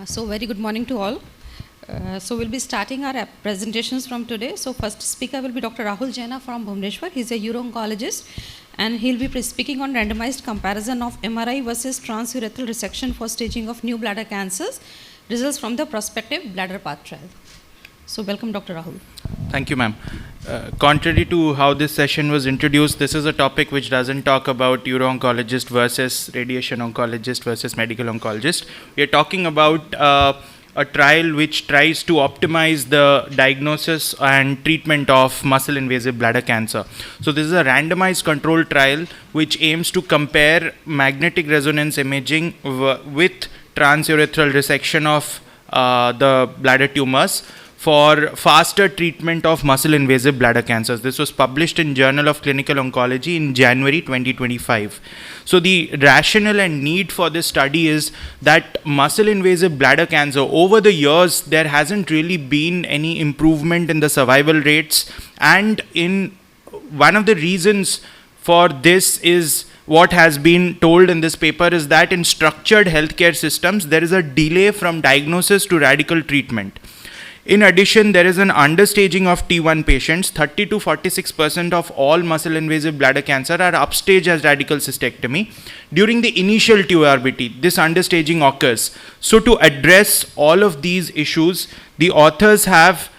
So very good morning to all. So we'll be starting our presentations from today. So first speaker will be Dr. Rahul Jena from Bhubaneswar. He's a uro-oncologist and he'll be speaking on randomized comparison of MRI versus transurethral resection for staging of new bladder cancers, results from the prospective BladderPath Trial. So welcome Dr. Rahul. Thank you, ma'am. Contrary to how this session was introduced, this is a topic which doesn't talk about uro-oncologist versus radiation oncologist versus medical oncologist. We are talking about a trial which tries to optimize the diagnosis and treatment of muscle-invasive bladder cancer. So this is a randomized controlled trial which aims to compare magnetic resonance imaging with transurethral resection of the bladder tumors for faster treatment of muscle-invasive bladder cancers. This was published in Journal of Clinical Oncology in January 2025. So the rationale and need for this study is that muscle-invasive bladder cancer, over the years, there hasn't really been any improvement in the survival rates, and one of the reasons for this is what has been told in this paper is that in structured healthcare systems, there is a delay from diagnosis to radical treatment. In addition, there is an understaging of T1 patients. 30 to 46% of all muscle-invasive bladder cancer are upstaged as radical cystectomy. During the initial TURBT, this understaging occurs. So to address all of these issues, the authors have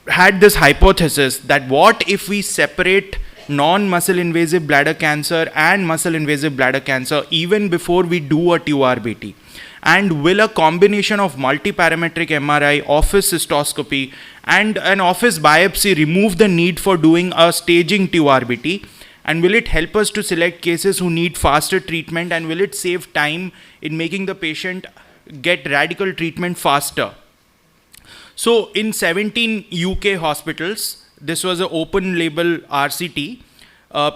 had this hypothesis that what if we separate non-muscle invasive bladder cancer and muscle invasive bladder cancer even before we do a TURBT? And will a combination of multiparametric MRI, office cystoscopy, and an office biopsy remove the need for doing a staging TURBT? And will it help us to select cases who need faster treatment? And will it save time in making the patient get radical treatment faster? So in 17 UK hospitals, this was an open label RCT.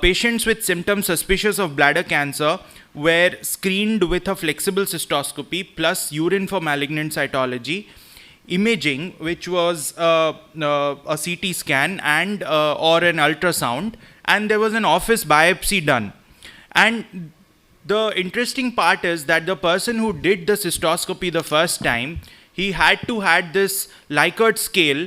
Patients with symptoms suspicious of bladder cancer were screened with a flexible cystoscopy plus urine for malignant cytology, imaging, which was a CT scan and or an ultrasound, and there was an office biopsy done. And the interesting part is that the person who did the cystoscopy the first time, he had to had this Likert scale.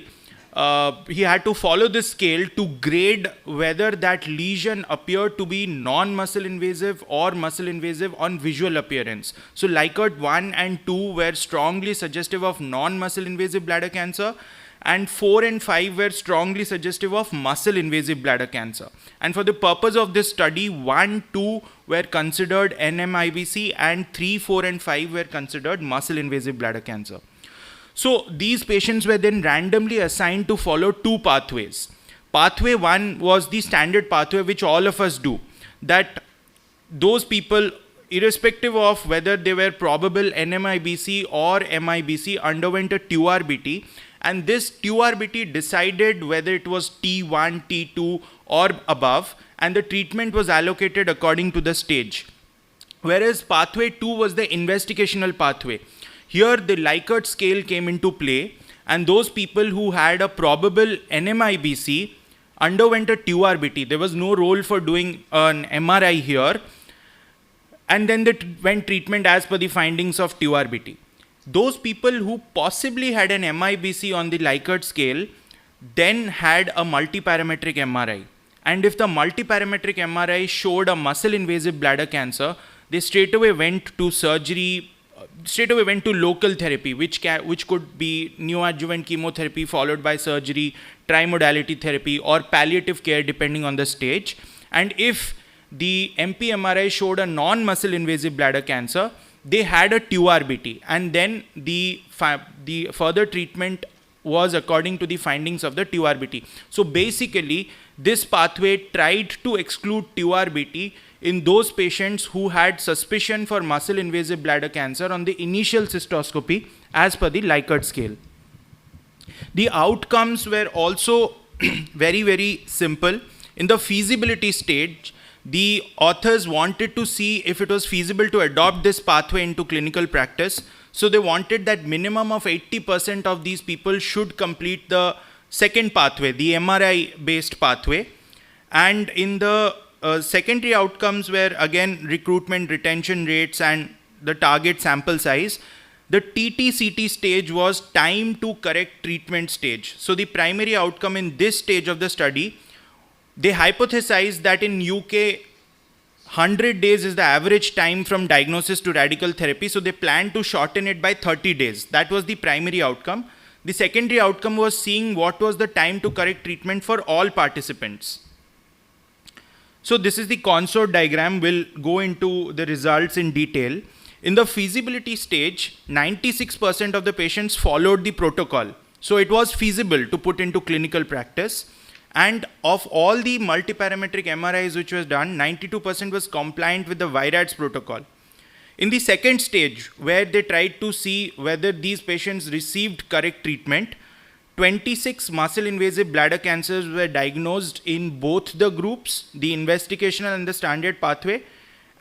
He had to follow this scale to grade whether that lesion appeared to be non-muscle invasive or muscle invasive on visual appearance. So Likert 1 and 2 were strongly suggestive of non-muscle invasive bladder cancer, and 4 and 5 were strongly suggestive of muscle invasive bladder cancer. And for the purpose of this study, 1, 2 were considered NMIBC and 3, 4 and 5 were considered muscle invasive bladder cancer. So these patients were then randomly assigned to follow two pathways. Pathway 1 was the standard pathway which all of us do, that those people, irrespective of whether they were probable NMIBC or MIBC, underwent a TURBT, and this TURBT decided whether it was T1, T2 or above, and the treatment was allocated according to the stage. Whereas pathway 2 was the investigational pathway. Here the Likert scale came into play, and those people who had a probable NMIBC underwent a TURBT. There was no role for doing an MRI here, and then they went treatment as per the findings of TURBT. Those people who possibly had an MIBC on the Likert scale then had a multiparametric MRI. And if the multiparametric MRI showed a muscle invasive bladder cancer, they straight away went to surgery, straight away went to local therapy, which could be neoadjuvant chemotherapy followed by surgery, trimodality therapy, or palliative care depending on the stage. And if the MP-MRI showed a non-muscle invasive bladder cancer, they had a TURBT, and then the further treatment was according to the findings of the TURBT. So basically, this pathway tried to exclude TURBT in those patients who had suspicion for muscle invasive bladder cancer on the initial cystoscopy as per the Likert scale. The outcomes were also very, very simple. In the feasibility stage, the authors wanted to see if it was feasible to adopt this pathway into clinical practice. So they wanted that minimum of 80% of these people should complete the second pathway, the MRI-based pathway. And in the secondary outcomes were again recruitment, retention rates, and the target sample size. The TTCT stage was time to correct treatment stage. So the primary outcome in this stage of the study, they hypothesized that in UK, 100 days is the average time from diagnosis to radical therapy, so they planned to shorten it by 30 days. That was the primary outcome. The secondary outcome was seeing what was the time to correct treatment for all participants. So this is the consort diagram. We'll go into the results in detail. In the feasibility stage, 96% of the patients followed the protocol. So it was feasible to put into clinical practice. And of all the multiparametric MRIs which was done, 92% was compliant with the VIRADS protocol. In the second stage, where they tried to see whether these patients received correct treatment, 26 muscle invasive bladder cancers were diagnosed in both the groups, the investigational and the standard pathway,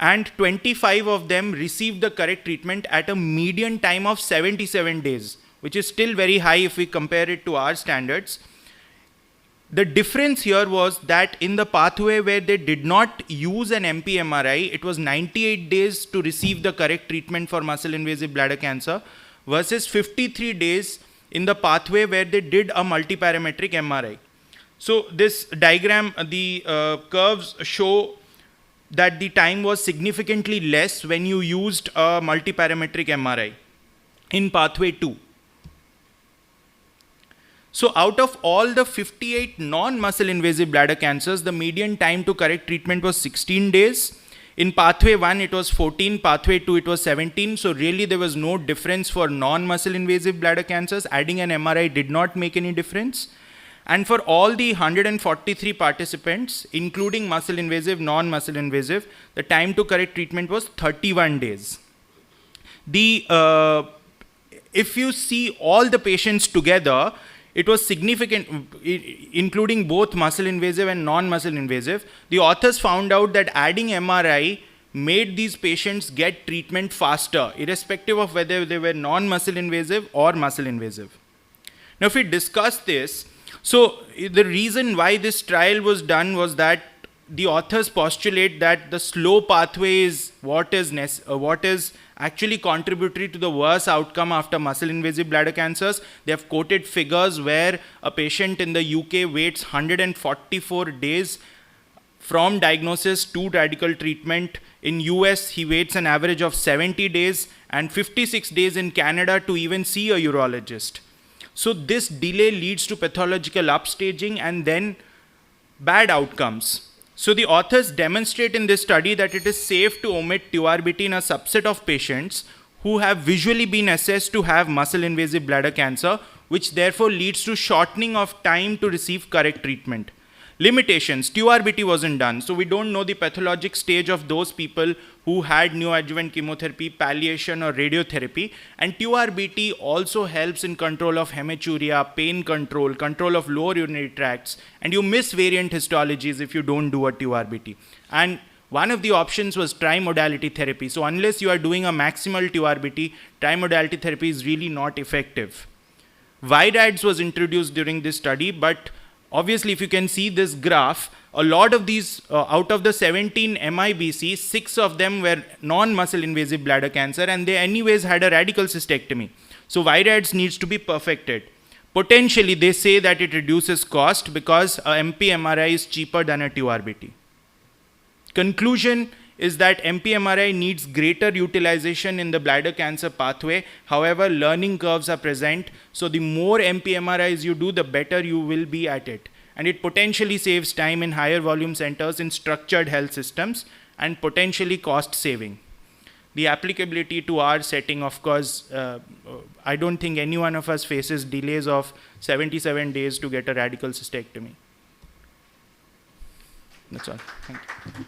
and 25 of them received the correct treatment at a median time of 77 days, which is still very high if we compare it to our standards. The difference here was that in the pathway where they did not use an MP-MRI, it was 98 days to receive the correct treatment for muscle invasive bladder cancer versus 53 days in the pathway where they did a multiparametric MRI. So this diagram, the curves show that the time was significantly less when you used a multiparametric MRI in pathway 2. So out of all the 58 non-muscle invasive bladder cancers, the median time to correct treatment was 16 days. In pathway 1, it was 14, pathway 2, it was 17. So really there was no difference for non-muscle invasive bladder cancers. Adding an MRI did not make any difference. And for all the 143 participants, including muscle invasive, non-muscle invasive, the time to correct treatment was 31 days. If you see all the patients together, it was significant, including both muscle invasive and non-muscle invasive. The authors found out that adding MRI made these patients get treatment faster, irrespective of whether they were non-muscle invasive or muscle invasive. Now, if we discuss this, so the reason why this trial was done was that the authors postulate that the slow pathway is what is actually contributory to the worst outcome after muscle invasive bladder cancers. They have quoted figures where a patient in the UK waits 144 days from diagnosis to radical treatment. In US, he waits an average of 70 days and 56 days in Canada to even see a urologist. So this delay leads to pathological upstaging and then bad outcomes. So the authors demonstrate in this study that it is safe to omit TURBT in a subset of patients who have visually been assessed to have muscle invasive bladder cancer, which therefore leads to shortening of time to receive correct treatment. Limitations, TURBT wasn't done, so we don't know the pathologic stage of those people who had neoadjuvant chemotherapy, palliation or radiotherapy, and TURBT also helps in control of hematuria, pain control, control of lower urinary tracts, and you miss variant histologies if you don't do a TURBT. And one of the options was trimodality therapy, so unless you are doing a maximal TURBT, trimodality therapy is really not effective. VIRADS was introduced during this study, but obviously, if you can see this graph, a lot of these, out of the 17 MIBC, 6 of them were non-muscle invasive bladder cancer, and they anyways had a radical cystectomy. So VIRADS needs to be perfected. Potentially, they say that it reduces cost because a MP-MRI is cheaper than a TURBT. Conclusion is that MP-MRI needs greater utilization in the bladder cancer pathway. However, learning curves are present. So the more MP-MRIs you do, the better you will be at it. And it potentially saves time in higher volume centers in structured health systems and potentially cost saving. The applicability to our setting, of course, I don't think any one of us faces delays of 77 days to get a radical cystectomy. That's all. Thank you.